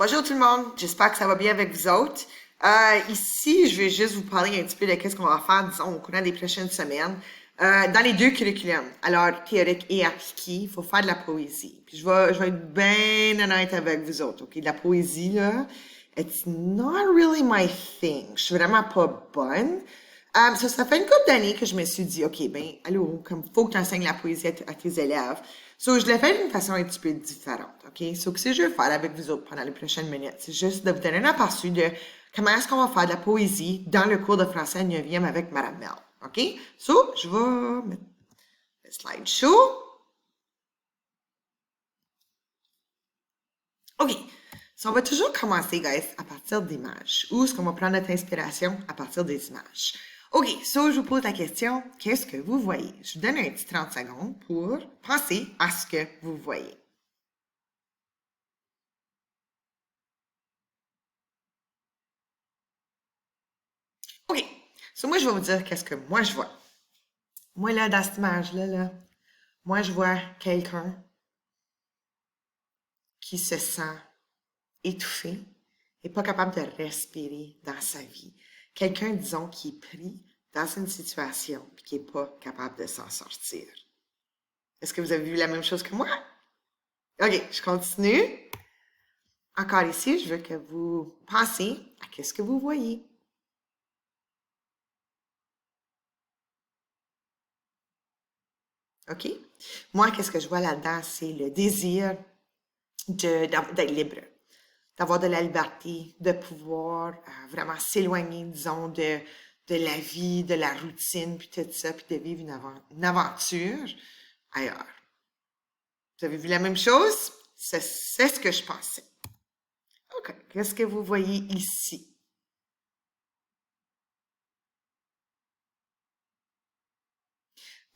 Bonjour tout le monde, j'espère que ça va bien avec vous autres. Ici, je vais juste vous parler un petit peu de qu'est-ce qu'on va faire, disons, au courant des prochaines semaines. Dans les deux curriculums, alors théorique et appliqué, il faut faire de la poésie. Puis je vais être bien honnête avec vous autres, ok? De la poésie, là, it's not really my thing. Je suis vraiment pas bonne. Ça fait une couple d'années que je me suis dit, OK, ben, allô, comme faut que tu enseignes la poésie à tes élèves. So, je l'ai fait d'une façon un petit peu différente, OK? So, ce que je vais faire avec vous autres pendant les prochaines minutes, c'est juste de vous donner un aperçu de comment est-ce qu'on va faire de la poésie dans le cours de français 9e avec Madame Mel, OK? So, je vais mettre le slideshow. OK. So, on va toujours commencer, guys, à partir d'images. Où est-ce qu'on va prendre notre inspiration? À partir des images. OK, so, je vous pose la question, qu'est-ce que vous voyez? Je vous donne un petit 30 secondes pour penser à ce que vous voyez. OK, so, moi, je vais vous dire qu'est-ce que moi, je vois. Moi, là, dans cette image-là, là, moi, je vois quelqu'un qui se sent étouffé et pas capable de respirer dans sa vie. Quelqu'un, disons, qui est pris dans une situation et qui n'est pas capable de s'en sortir. Est-ce que vous avez vu la même chose que moi? OK, je continue. Encore ici, je veux que vous pensiez à qu'est-ce que vous voyez. OK? Moi, qu'est-ce que je vois là-dedans? C'est le désir d'être libre, d'avoir de la liberté, de pouvoir vraiment s'éloigner, disons, de la vie, de la routine, puis tout ça, puis de vivre une aventure ailleurs. Vous avez vu la même chose? C'est ce que je pensais. OK. Qu'est-ce que vous voyez ici?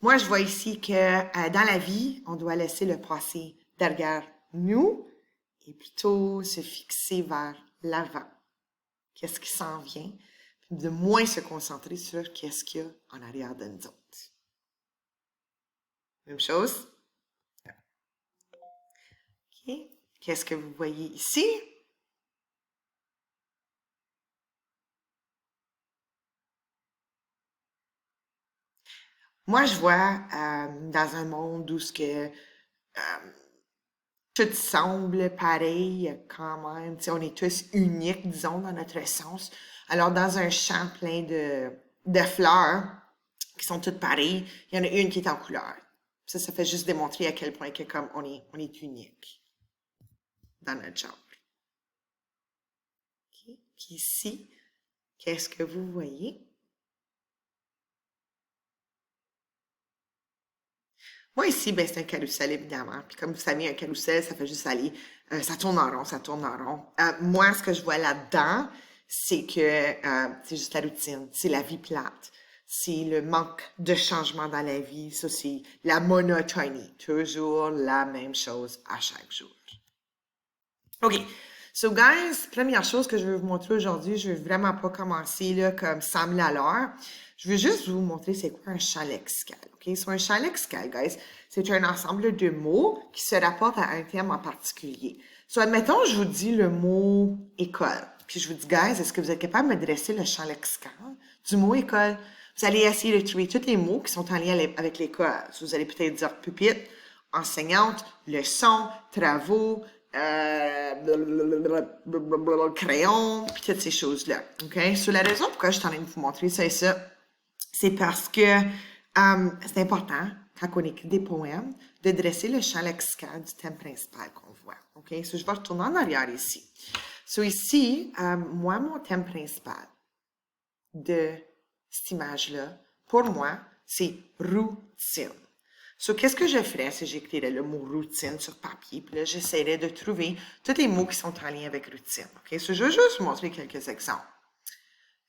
Moi, je vois ici que dans la vie, on doit laisser le passé derrière nous et plutôt se fixer vers l'avant. Qu'est-ce qui s'en vient? Puis de moins se concentrer sur qu'est-ce qu'il y a en arrière de nous autres. Même chose? OK. Qu'est-ce que vous voyez ici? Moi, je vois dans un monde où ce que tout semble pareil quand même. T'sais, on est tous uniques, disons, dans notre sens. Alors, dans un champ plein de fleurs qui sont toutes pareilles, il y en a une qui est en couleur. Ça fait juste démontrer à quel point que, comme on est unique dans notre genre. Okay. Puis ici, qu'est-ce que vous voyez? Moi, ici, ben, c'est un carrousel, évidemment. Puis comme vous savez, un carrousel, ça fait juste aller, ça tourne en rond, ça tourne en rond. Moi, ce que je vois là-dedans, c'est que c'est juste la routine, c'est la vie plate, c'est le manque de changement dans la vie, ça, c'est la monotonie, toujours la même chose à chaque jour. OK. So, guys, première chose que je vais vous montrer aujourd'hui, je vais vraiment pas commencer là, comme Sam l'heure. Je veux juste vous montrer c'est quoi un champ lexical. OK? So, un champ lexical, guys, c'est un ensemble de mots qui se rapportent à un thème en particulier. So, admettons, je vous dis le mot école. Puis je vous dis, guys, est-ce que vous êtes capable de me dresser le champ lexical du mot école? Vous allez essayer de trouver tous les mots qui sont en lien avec l'école. So, vous allez peut-être dire pupitre, enseignante, leçon, travaux, crayon, puis toutes ces choses-là. OK? So, la raison pourquoi je suis en train de vous montrer ça et ça, c'est parce que c'est important, quand on écrit des poèmes, de dresser le champ lexical du thème principal qu'on voit. OK? So, je vais retourner en arrière ici. So, ici, moi, mon thème principal de cette image-là, pour moi, c'est routine. So, qu'est-ce que je ferais si j'écrirais le mot routine sur papier? Puis là, j'essaierais de trouver tous les mots qui sont en lien avec routine. OK? So, je vais juste vous montrer quelques exemples.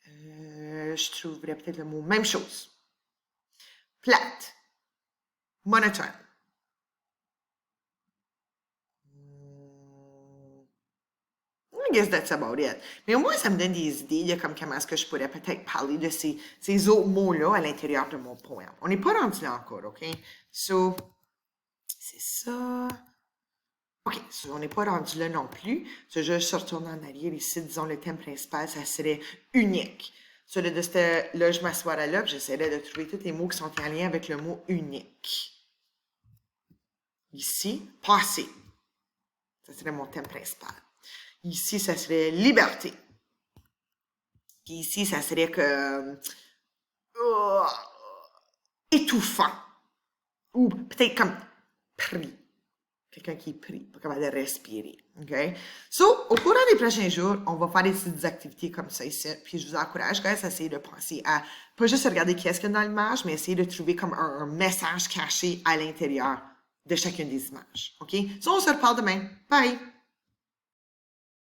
Je trouverais peut-être le mot même chose. Plate. Monotone. I guess that's about it. Mais au moins, ça me donne des idées de comme comment est-ce que je pourrais peut-être parler de ces autres mots-là à l'intérieur de mon poème. On n'est pas rendu là encore, OK? So, c'est ça. OK, so on n'est pas rendu là non plus. So, je retourne en arrière ici, disons le thème principal, ça serait unique. So, là, là, je m'assoirais là, j'essaierai de trouver tous les mots qui sont en lien avec le mot unique. Ici, passé. Ça serait mon thème principal. Ici, ça serait liberté. Puis ici, ça serait que... étouffant. Ou peut-être comme pris. Quelqu'un qui est pris, pas capable de respirer. OK? So, au courant des prochains jours, on va faire des petites activités comme ça ici. Puis je vous encourage, guys, à essayer de penser à pas juste regarder qu'est-ce qu'il y a dans l'image, mais essayer de trouver comme un message caché à l'intérieur de chacune des images. OK? So, on se reparle demain. Bye!